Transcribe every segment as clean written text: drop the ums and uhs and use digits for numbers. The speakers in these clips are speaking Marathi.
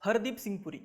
हरदीप सिंग पुरी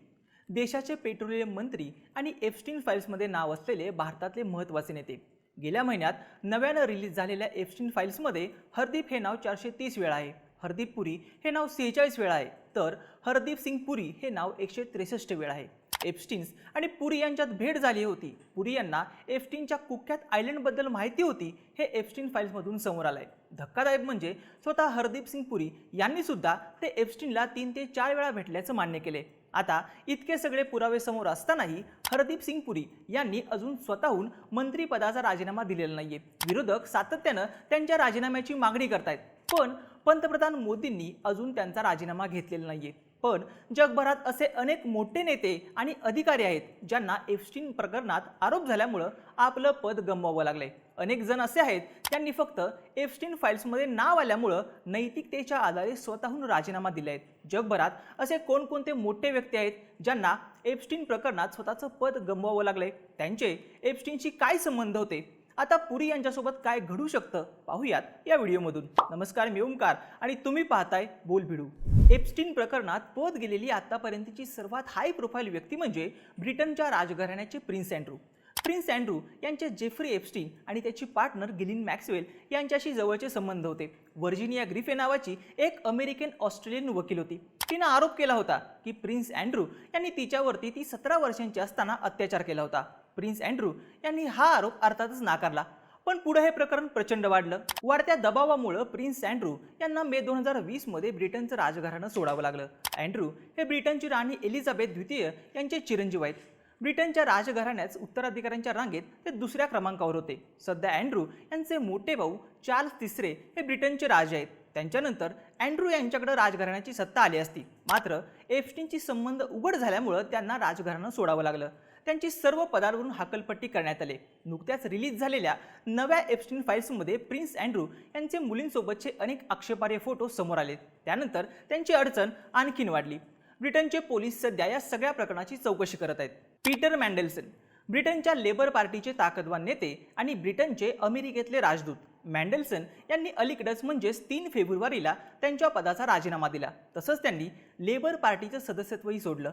देशाचे पेट्रोलियम मंत्री आणि एप्स्टीन फाईल्समध्ये नाव असलेले भारतातले महत्त्वाचे नेते। गेल्या महिन्यात नव्यानं रिलीज झालेल्या एप्स्टीन फाईल्समध्ये हरदीप हे नाव 430 वेळा आहे, हरदीप पुरी हे नाव 46 वेळा आहे, तर हरदीप सिंग पुरी हे नाव 163 वेळा आहे। एप्स्टीन्स आणि पुरी यांच्यात भेट झाली होती। पुरी यांना एप्स्टीनच्या कुख्यात आयलंडबद्दल माहिती होती, हे एप्स्टीन फाईल्समधून समोर आलंय। धक्कादायक म्हणजे स्वतः हरदीप सिंग पुरी यांनी सुद्धा ते एप्स्टीनला 3 ते 4 वेळा भेटल्याचं मान्य केले। आता इतके सगळे पुरावे समोर असतानाही हरदीप सिंग पुरी यांनी अजून स्वतःहून मंत्रिपदाचा राजीनामा दिलेला नाहीये। विरोधक सातत्यानं त्यांच्या राजीनाम्याची मागणी करतायत, पण पंतप्रधान मोदींनी अजून त्यांचा राजीनामा घेतलेला नाहीये। पण जगभरात असे अनेक मोठे नेते आणि अधिकारी आहेत ज्यांना एप्स्टीन प्रकरणात आरोप झाल्यामुळे आपलं पद गमवावं लागलंय। अनेक जण असे आहेत त्यांनी फक्त एप्स्टीन फाईल्समध्ये नाव आल्यामुळे नैतिकतेच्या आधारे स्वतःहून राजीनामा दिले आहेत। जगभरात असे कोणकोणते मोठे व्यक्ती आहेत ज्यांना एप्स्टीन प्रकरणात स्वतःचं पद गमवावं लागलंय? त्यांचे एप्स्टीनशी काय संबंध होते? आता पुरी यांच्यासोबत काय घडू शकतं पाहूयात या व्हिडिओमधून। नमस्कार, मी ओमकार आणि तुम्ही पाहताय बोलबिडू। एप्स्टीन प्रकरणात पद गेलेली आतापर्यंतची सर्वात हाय प्रोफाईल व्यक्ती म्हणजे ब्रिटनच्या राजघराण्याचे प्रिन्स अँड्रू। प्रिन्स अँड्रू यांचे जेफ्री एप्स्टीन आणि त्याची पार्टनर गिलिन मॅक्सवेल यांच्याशी जवळचे संबंध होते। व्हर्जिनिया ग्रिफे नावाची एक अमेरिकन ऑस्ट्रेलियन वकील होती। तिने आरोप केला होता की प्रिन्स अँड्रू यांनी तिच्यावरती ती 17 वर्षांची असताना अत्याचार केला होता। प्रिन्स अँड्रू यांनी हा आरोप अर्थातच नाकारला, पण पुढे हे प्रकरण प्रचंड वाढलं। वाढत्या दबावामुळे प्रिन्स अँड्रू यांना मे 2020 मध्ये ब्रिटनचं राजघराणं सोडावं लागलं। अँड्रू हे ब्रिटनची राणी एलिझाबेथ द्वितीय यांचे चिरंजीव आहेत। ब्रिटनच्या राजघराण्यात उत्तराधिकाऱ्यांच्या रांगेत ते दुसऱ्या क्रमांकावर होते। सध्या अँड्रू यांचे मोठे भाऊ चार्ल्स तिसरे हे ब्रिटनचे राजे आहेत। त्यांच्यानंतर अँड्रू यांच्याकडे राजघराण्याची सत्ता आली असती, मात्र एप्स्टीनची संबंध उघड झाल्यामुळे त्यांना राजघराणं सोडावं लागलं। त्यांची सर्व पदावरून हकालपट्टी करण्यात आली। नुकत्याच रिलीज झालेल्या नव्या एप्स्टीन फाईल्समध्ये प्रिन्स अँड्रू यांचे मुलींसोबतचे अनेक आक्षेपार्ह फोटो समोर आले। त्यानंतर त्यांची अडचण आणखीन वाढली। ब्रिटनचे पोलीस सध्या या सगळ्या प्रकरणाची चौकशी करत आहेत। पीटर मॅन्डेल्सन ब्रिटनच्या लेबर पार्टीचे ताकदवान नेते आणि ब्रिटनचे अमेरिकेतले राजदूत। मॅन्डेल्सन यांनी अलीकडेच म्हणजेच 3 फेब्रुवारीला त्यांच्या पदाचा राजीनामा दिला। तसंच त्यांनी लेबर पार्टीचं सदस्यत्वही सोडलं।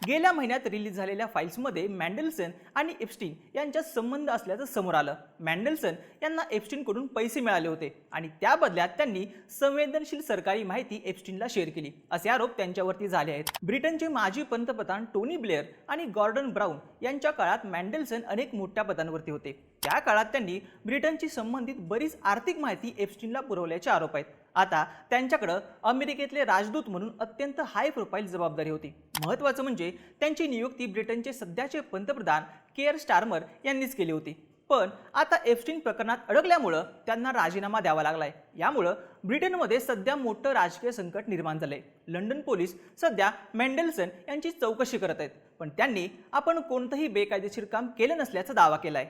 गेल्या महिन्यात रिलीज झालेल्या फाईल्समध्ये मॅन्डेल्सन आणि एप्स्टीन यांच्यात संबंध असल्याचं समोर आलं। मॅन्डेल्सन यांना एप्स्टीनकडून पैसे मिळाले होते आणि त्या बदल्यात त्यांनी संवेदनशील सरकारी माहिती एप्स्टीनला शेअर केली, असे आरोप त्यांच्यावरती झाले आहेत। ब्रिटनचे माजी पंतप्रधान टोनी ब्लेअर आणि गॉर्डन ब्राउन यांच्या काळात मॅन्डेल्सन अनेक मोठ्या पदांवरती होते। त्या काळात त्यांनी ब्रिटनशी संबंधित बरीच आर्थिक माहिती एप्स्टीनला पुरवल्याचे आरोप आहेत। आता त्यांच्याकडे अमेरिकेतले राजदूत म्हणून अत्यंत हाय प्रोफाईल जबाबदारी होती। महत्त्वाचं म्हणजे त्यांची नियुक्ती ब्रिटनचे सध्याचे पंतप्रधान केअर स्टार्मर यांनीच केली होती। पण आता एप्स्टीन प्रकरणात अडकल्यामुळे त्यांना राजीनामा द्यावा लागलाय। यामुळे ब्रिटनमध्ये सध्या मोठं राजकीय संकट निर्माण झालंय। लंडन पोलीस सध्या मॅन्डेल्सन यांची चौकशी करत आहेत, पण त्यांनी आपण कोणतंही बेकायदेशीर काम केलं नसल्याचा दावा केलाय।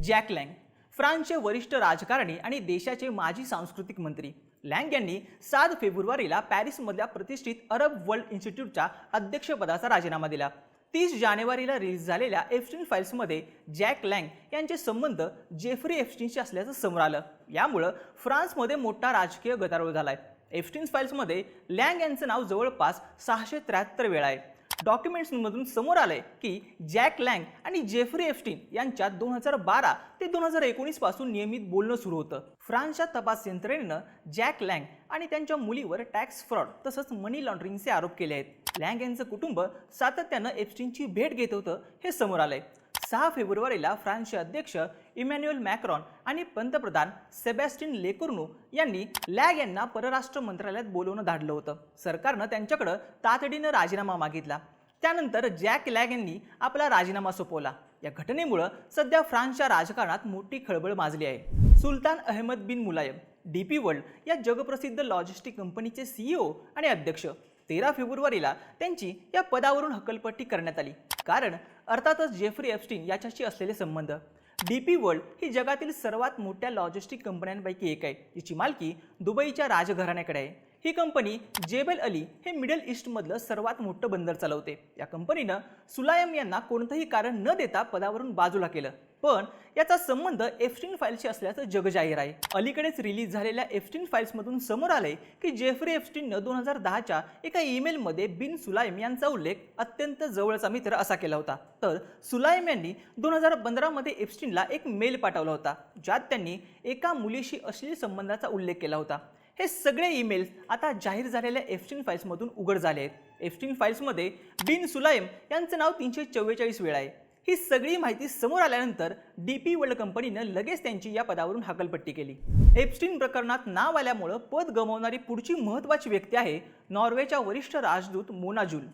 जॅक लँग फ्रान्सचे वरिष्ठ राजकारणी आणि देशाचे माजी सांस्कृतिक मंत्री। लँग यांनी 7 फेब्रुवारीला पॅरिसमधल्या प्रतिष्ठित अरब वर्ल्ड इन्स्टिट्यूटच्या अध्यक्षपदाचा राजीनामा दिला। 30 जानेवारीला रिलीज झालेल्या एप्स्टीन फाईल्समध्ये जॅक लँग यांचे संबंध जेफ्री एप्स्टीनशी असल्याचं समोर आलं। यामुळे फ्रान्समध्ये मोठा राजकीय गदारोळ झालाय। एप्स्टीन फाईल्समध्ये लँग यांचं नाव जवळपास 673 वेळा आहे। डॉक्युमेंट्समधून समोर आलंय की जॅक लँग आणि जेफ्री एप्स्टीन यांच्यात 2012 ते 2019 पासून नियमित बोलणं सुरू होतं। फ्रान्सच्या तपास यंत्रणेनं जॅक लँग आणि त्यांच्या मुलीवर टॅक्स फ्रॉड तसंच मनी लॉन्ड्रिंगचे आरोप केले आहेत। लँग यांचं कुटुंब सातत्यानं एप्स्टीनची भेट घेत होतं, हे समोर आलंय। 6 फेब्रुवारीला फ्रान्सचे अध्यक्ष इमॅन्युएल मॅक्रॉन आणि पंतप्रधान सेबॅस्टियन लेकोर्नू यांनी लँग यांना परराष्ट्र मंत्रालयात बोलवणं धाडलं होतं। सरकारनं त्यांच्याकडे तातडीनं राजीनामा मागितला। त्यानंतर जॅक लँग यांनी आपला राजीनामा सोपवला। या घटनेमुळे सध्या फ्रान्सच्या राजकारणात मोठी खळबळ माजली आहे। सुलतान अहमद बिन मुलायम डीपी वर्ल्ड या जगप्रसिद्ध लॉजिस्टिक कंपनीचे CEO आणि अध्यक्ष 13 फेब्रुवारीला त्यांची या पदावरून हकलपट्टी करण्यात आली, कारण अर्थातच जेफ्री एप्स्टीन याच्याशी असलेले संबंध। डीपी वर्ल्ड ही जगातील सर्वात मोठ्या लॉजिस्टिक कंपन्यांपैकी एक आहे, जिची मालकी दुबईच्या राजघराण्याकडे आहे। ही कंपनी जेबेल अली हे मिडल ईस्टमधलं सर्वात मोठं बंदर चालवते। या कंपनीनं सुलायम यांना कोणतंही कारण न देता पदावरून बाजूला केलं, पण याचा संबंध एप्स्टीन फाईल्सशी असल्याचं जगजाहीर आहे। अलीकडेच रिलीज झालेल्या एप्स्टीन फाईल्समधून समोर आले की जेफ्री एप्स्टीननं 2010च्या एका ईमेलमध्ये बिन सुलायम यांचा उल्लेख अत्यंत जवळचा मित्र असा केला होता। तर सुलायम यांनी 2015 मध्ये एप्स्टीनला एक मेल पाठवला होता, ज्यात त्यांनी एका मुलीशी अश्लील संबंधाचा उल्लेख केला होता। हे सगळे ईमेल्स आता जाहीर झालेल्या एप्स्टीन फाईल्समधून उघड झाले आहेत। एप्स्टीन फाईल्समध्ये बिन सुलायम यांचं नाव 344 वेळा आहे। ही सगळी माहिती समोर आल्यानंतर डीपी वर्ल्ड कंपनीनं लगेच त्यांची या पदावरून हकालपट्टी केली। एप्स्टीन प्रकरणात नाव आल्यामुळे पद गमावणारी पुढची महत्त्वाची व्यक्ती आहे नॉर्वेच्या वरिष्ठ राजदूत मोना जुल।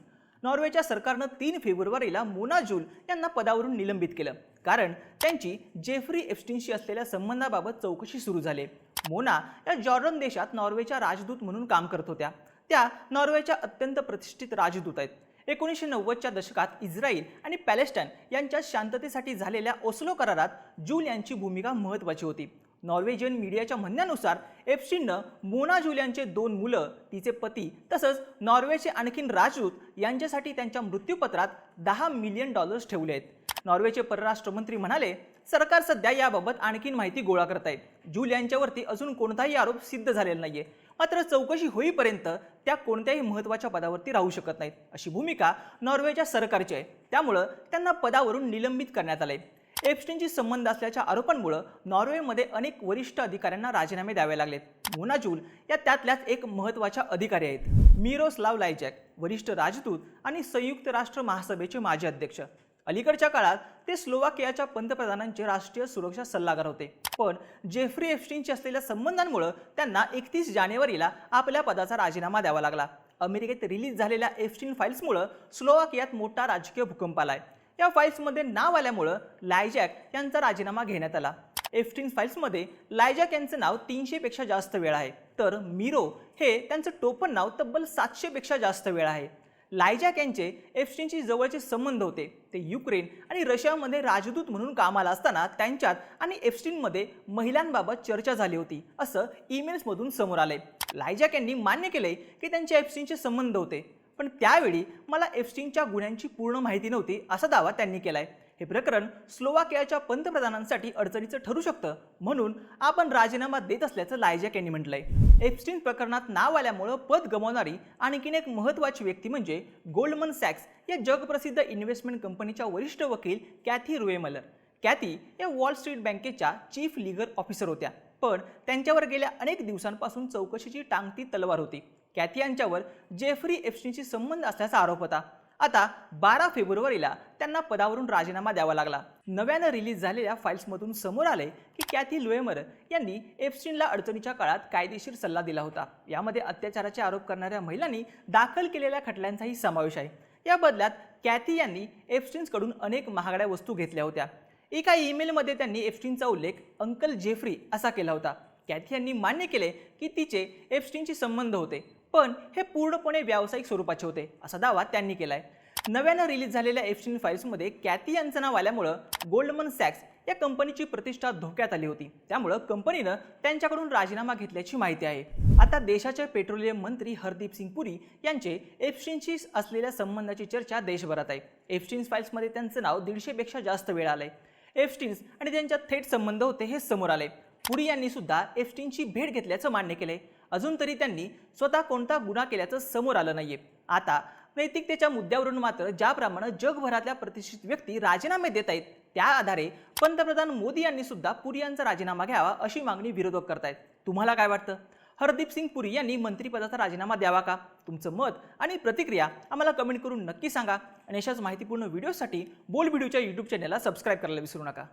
नॉर्वेच्या सरकारनं 3 फेब्रुवारीला मोना जुल यांना पदावरून निलंबित केलं, कारण त्यांची जेफ्री एप्स्टीनशी असलेल्या संबंधाबाबत चौकशी सुरू झाली। मोना या जॉर्डन देशात नॉर्वेच्या राजदूत म्हणून काम करत होत्या। त्या नॉर्वेच्या अत्यंत प्रतिष्ठित राजदूत आहेत। 1990च्या दशकात इस्रायल आणि पॅलेस्टाईन यांच्या शांततेसाठी झालेल्या ओस्लो करारात जुल यांची भूमिका महत्त्वाची होती। नॉर्वेजियन मीडियाच्या म्हणण्यानुसार एप्स्टीननं मोना जुल यांचे 2 मुलं, तिचे पती तसंच नॉर्वेचे आणखीन राजदूत यांच्यासाठी त्यांच्या मृत्यूपत्रात $10 मिलियन ठेवले आहेत। नॉर्वेचे परराष्ट्र मंत्री म्हणाले, सरकार सध्या याबाबत आणखीन माहिती गोळा करत आहे। जुल यांच्यावरती अजून कोणताही आरोप सिद्ध झालेला नाहीये, मात्र चौकशी होईपर्यंत त्या कोणत्याही महत्त्वाच्या पदावरती राहू शकत नाहीत, अशी भूमिका नॉर्वेच्या सरकारची आहे। त्यामुळे त्यांना पदावरून निलंबित करण्यात आले। एप्स्टीनशी संबंध असल्याच्या आरोपांमुळे नॉर्वेमध्ये अनेक वरिष्ठ अधिकाऱ्यांना राजीनामे द्यावे लागलेत। मोना जुल या त्यातल्याच एक महत्त्वाच्या अधिकारी आहेत। मिरोस्लाव लायजॅक वरिष्ठ राजदूत आणि संयुक्त राष्ट्र महासभेचे माजी अध्यक्ष। अलीकडच्या काळात ते स्लोवाकियाच्या पंतप्रधानांचे राष्ट्रीय सुरक्षा सल्लागार होते, पण जेफ्री एप्स्टीनशी असलेल्या संबंधांमुळे त्यांना 31 जानेवारीला आपल्या पदाचा राजीनामा द्यावा लागला। अमेरिकेत रिलीज झालेल्या एप्स्टीन फाईल्समुळे स्लोवाकियात मोठा राजकीय भूकंप आलाय। या फाईल्समध्ये नाव आल्यामुळे लायजॅक यांचा राजीनामा घेण्यात आला। एप्स्टीन फाईल्समध्ये लायजॅक यांचं नाव 300 पेक्षा जास्त वेळा आहे, तर मिरो हे त्यांचं टोपण नाव तब्बल 700 पेक्षा जास्त वेळा आहे। लायजॅक यांचे एप्स्टीनशी जवळचे संबंध होते। ते युक्रेन आणि रशियामध्ये राजदूत म्हणून कामाला असताना त्यांच्यात आणि एप्स्टीनमध्ये महिलांबाबत चर्चा झाली होती, असं ईमेल्समधून समोर आले। लायजॅक यांनी मान्य केले की त्यांचे एप्स्टीनचे संबंध होते, पण त्यावेळी मला एप्स्टीनच्या गुन्ह्यांची पूर्ण माहिती नव्हती, असा दावा त्यांनी केलाय। हे प्रकरण स्लोवाकियाच्या पंतप्रधानांसाठी अडचणीचं ठरू शकतं, म्हणून आपण राजीनामा देत असल्याचं लायजॅक यांनी म्हटलंय। एप्स्टीन प्रकरणात नाव आल्यामुळे पद गमावणारी आणखीन एक महत्त्वाची व्यक्ती म्हणजे गोल्डमन सॅक्स या जगप्रसिद्ध इन्व्हेस्टमेंट कंपनीच्या वरिष्ठ वकील कॅथी रुएमलर। कॅथी या वॉल स्ट्रीट बँकेच्या चीफ लीगल ऑफिसर होत्या, पण त्यांच्यावर गेल्या अनेक दिवसांपासून चौकशीची टांगती तलवार होती। कॅथी यांच्यावर जेफ्री एप्स्टीनशी संबंध असल्याचा आरोप होता। आता 12 फेब्रुवारीला त्यांना पदावरून राजीनामा द्यावा लागला। नव्यानं रिलीज झालेल्या फाईल्समधून समोर आले की कॅथी रुएमलर यांनी एप्स्टीनला अडचणीच्या काळात कायदेशीर सल्ला दिला होता। यामध्ये अत्याचाराचे आरोप करणाऱ्या महिलांनी दाखल केलेल्या खटल्यांचाही समावेश आहे। या बदल्यात कॅथी यांनी एप्स्टीनकडून अनेक महागड्या वस्तू घेतल्या होत्या। एका ईमेलमध्ये त्यांनी एप्स्टीनचा उल्लेख अंकल जेफ्री असा केला होता। कॅथी यांनी मान्य केले की तिचे एप्स्टीनशी संबंध होते, पण हे पूर्णपणे व्यावसायिक स्वरूपाचे होते, असा दावा त्यांनी केलाय। नव्यानं रिलीज झालेल्या एप्स्टीन फाईल्समध्ये कॅथी यांचं नाव आल्यामुळे गोल्डमन सॅक्स या कंपनीची प्रतिष्ठा धोक्यात आली होती। त्यामुळे कंपनीनं त्यांच्याकडून राजीनामा घेतल्याची माहिती आहे। आता देशाचे पेट्रोलियम मंत्री हरदीप सिंग पुरी यांचे एप्स्टीनशी असलेल्या संबंधाची चर्चा देशभरात आहे। एप्स्टीन फाईल्समध्ये त्यांचं नाव 150 पेक्षा जास्त वेळा आलंय। एप्स्टीन आणि त्यांच्यात थेट संबंध होते हे समोर आले। पुरी यांनी सुद्धा एप्स्टीनची भेट घेतल्याचं मान्य केलंय। अजून तरी त्यांनी स्वतः कोणता गुन्हा केल्याचं समोर आलं नाहीये। आता नैतिकतेच्या मुद्द्यावरून मात्र ज्याप्रमाणे जगभरातल्या प्रतिष्ठित व्यक्ती राजीनामे देत आहेत, त्या आधारे पंतप्रधान मोदी यांनी सुद्धा पुरी यांचा राजीनामा घ्यावा अशी मागणी विरोधक करतायत। तुम्हाला काय वाटतं? हरदीप सिंग पुरी यांनी मंत्रिपदाचा राजीनामा द्यावा का? तुमचं मत आणि प्रतिक्रिया आम्हाला कमेंट करून नक्की सांगा आणि अशाच माहितीपूर्ण व्हिडिओसाठी बोल्ड व्हिडिओच्या YouTube चॅनलला सबस्क्राईब करायला विसरू नका।